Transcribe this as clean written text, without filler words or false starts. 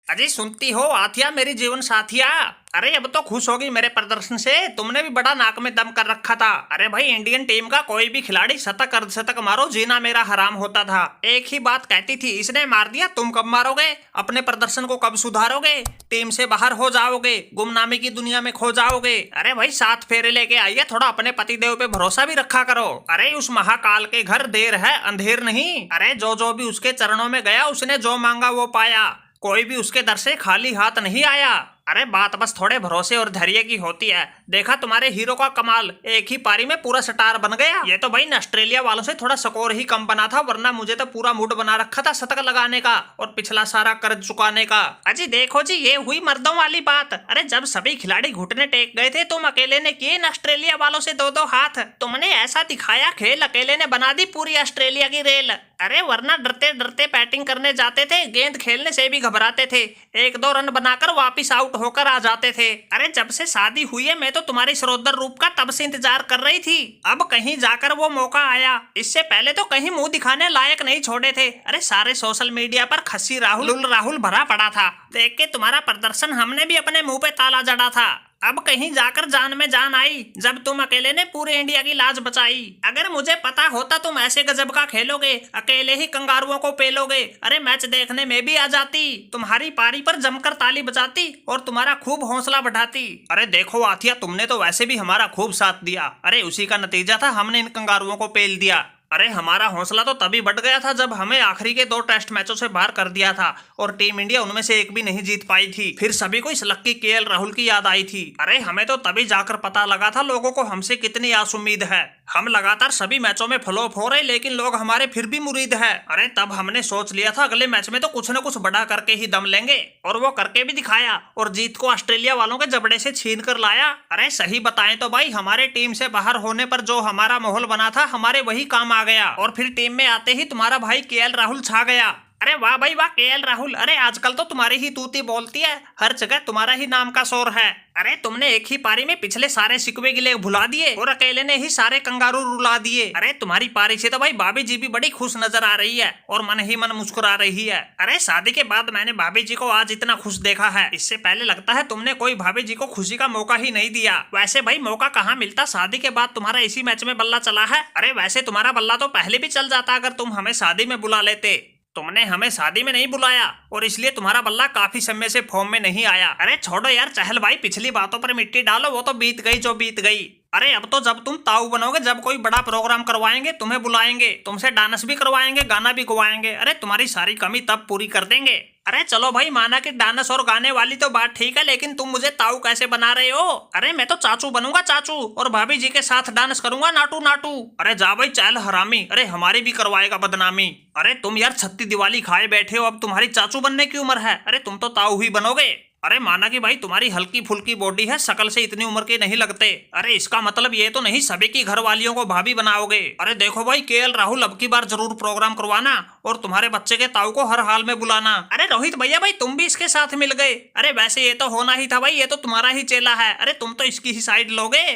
अजी सुनती हो आथिया मेरी जीवन साथिया। अरे अब तो खुश होगी मेरे प्रदर्शन से। तुमने भी बड़ा नाक में दम कर रखा था। अरे भाई इंडियन टीम का कोई भी खिलाड़ी शतक अर्धशतक मारो जीना मेरा हराम होता था। एक ही बात कहती थी, इसने मार दिया, तुम कब मारोगे? अपने प्रदर्शन को कब सुधारोगे? टीम से बाहर हो जाओगे, गुमनामी की दुनिया में खो जाओगे। अरे भाई 7 फेरे लेके आइए, थोड़ा अपने पतिदेव पे भरोसा भी रखा करो। अरे उस महाकाल के घर देर है अंधेर नहीं। अरे जो भी उसके चरणों में गया उसने जो मांगा वो पाया। कोई भी उसके दर से खाली हाथ नहीं आया। अरे बात बस थोड़े भरोसे और धैर्य की होती है। देखा तुम्हारे हीरो का कमाल, एक ही पारी में पूरा स्टार बन गया। ये तो भाई ऑस्ट्रेलिया वालों से थोड़ा स्कोर ही कम बना था, वरना मुझे तो पूरा मूड बना रखा था शतक लगाने का और पिछला सारा कर्ज चुकाने का। अजी देखो जी, ये हुई मर्दों वाली बात। अरे जब सभी खिलाड़ी घुटने टेक गए थे, तुम अकेले ने किए ऑस्ट्रेलिया वालों से 2-2 हाथ। तुमने ऐसा दिखाया खेल, अकेले ने बना दी पूरी ऑस्ट्रेलिया की रेल। अरे वरना डरते डरते बैटिंग करने जाते थे, गेंद खेलने से भी घबराते थे, 1-2 रन बनाकर वापिस आउट होकर आ जाते थे। अरे जब से शादी हुई है मैं तो तुम्हारी सरोदर रूप का तब से इंतजार कर रही थी। अब कहीं जाकर वो मौका आया। इससे पहले तो कहीं मुंह दिखाने लायक नहीं छोड़े थे। अरे सारे सोशल मीडिया पर खस्सी राहुल भरा पड़ा था। देख के तुम्हारा प्रदर्शन हमने भी अपने मुंह पे ताला जड़ा था। अब कहीं जाकर जान में जान आई जब तुम अकेले ने पूरे इंडिया की लाज बचाई। अगर मुझे पता होता तुम ऐसे गजब का खेलोगे, अकेले ही कंगारुओं को पेलोगे, अरे मैच देखने में भी आ जाती, तुम्हारी पारी पर जमकर ताली बजाती और तुम्हारा खूब हौसला बढ़ाती। अरे देखो आथिया, तुमने तो वैसे भी हमारा खूब साथ दिया। अरे उसी का नतीजा था, हमने इन कंगारुओं को पेल दिया। अरे हमारा हौसला तो तभी बढ़ गया था जब हमें आखिरी के 2 टेस्ट मैचों से बाहर कर दिया था और टीम इंडिया उनमें से एक भी नहीं जीत पाई थी। फिर सभी को इस लक्की केएल राहुल की याद आई थी। अरे हमें तो तभी जाकर पता लगा था लोगों को हमसे कितनी आस उम्मीद है। हम लगातार सभी मैचों में फ्लॉप हो रहे, लेकिन लोग हमारे फिर भी मुरीद है। अरे तब हमने सोच लिया था अगले मैच में तो कुछ न कुछ बड़ा करके ही दम लेंगे, और वो करके भी दिखाया और जीत को ऑस्ट्रेलिया वालों के जबड़े से छीन कर लाया। अरे सही बताएं तो भाई हमारे टीम से बाहर होने पर जो हमारा माहौल बना था, हमारे वही काम आ गया और फिर टीम में आते ही तुम्हारा भाई केएल राहुल छा गया। अरे वाह भाई वाह केएल राहुल। अरे आजकल तो तुम्हारी ही तूती बोलती है, हर जगह तुम्हारा ही नाम का शोर है। अरे तुमने एक ही पारी में पिछले सारे शिकवे गिले भुला दिए और अकेले ने ही सारे कंगारू रुला दिए। अरे तुम्हारी पारी से तो भाई भाभी जी भी बड़ी खुश नजर आ रही है और मन ही मन मुस्कुरा रही है। अरे शादी के बाद मैंने भाभी जी को आज इतना खुश देखा है, इससे पहले लगता है तुमने कोई भाभी जी को खुशी का मौका ही नहीं दिया। वैसे भाई मौका कहाँ मिलता, शादी के बाद तुम्हारा इसी मैच में बल्ला चला है। अरे वैसे तुम्हारा बल्ला तो पहले भी चल जाता अगर तुम हमें शादी में बुला लेते। तुमने हमें शादी में नहीं बुलाया और इसलिए तुम्हारा बल्ला काफी समय से फॉर्म में नहीं आया। अरे छोड़ो यार चहल भाई, पिछली बातों पर मिट्टी डालो, वो तो बीत गई जो बीत गई। अरे अब तो जब तुम ताऊ बनोगे, जब कोई बड़ा प्रोग्राम करवाएंगे तुम्हें बुलाएंगे, तुमसे डांस भी करवाएंगे, गाना भी गवाएंगे। अरे तुम्हारी सारी कमी तब पूरी कर देंगे। अरे चलो भाई माना कि डांस और गाने वाली तो बात ठीक है, लेकिन तुम मुझे ताऊ कैसे बना रहे हो? अरे मैं तो चाचू बनूंगा चाचू, और भाभी जी के साथ डांस करूंगा नाटू नाटू। अरे जा भाई चल हरामी, अरे हमारी भी करवाएगा बदनामी। अरे तुम यार 36 दिवाली खाए बैठे हो, अब तुम्हारी चाचू बनने की उम्र है। अरे तुम तो ताऊ ही बनोगे। अरे माना कि भाई तुम्हारी हल्की फुल्की बॉडी है, शकल से इतनी उम्र के नहीं लगते। अरे इसका मतलब ये तो नहीं सभी की घर वालियों को भाभी बनाओगे। अरे देखो भाई केएल राहुल, अब की बार जरूर प्रोग्राम करवाना और तुम्हारे बच्चे के ताऊ को हर हाल में बुलाना। अरे रोहित भैया भाई तुम भी इसके साथ मिल गए। अरे वैसे ये तो होना ही था भाई, ये तो तुम्हारा ही चेला है। अरे तुम तो इसकी ही साइड लोगे।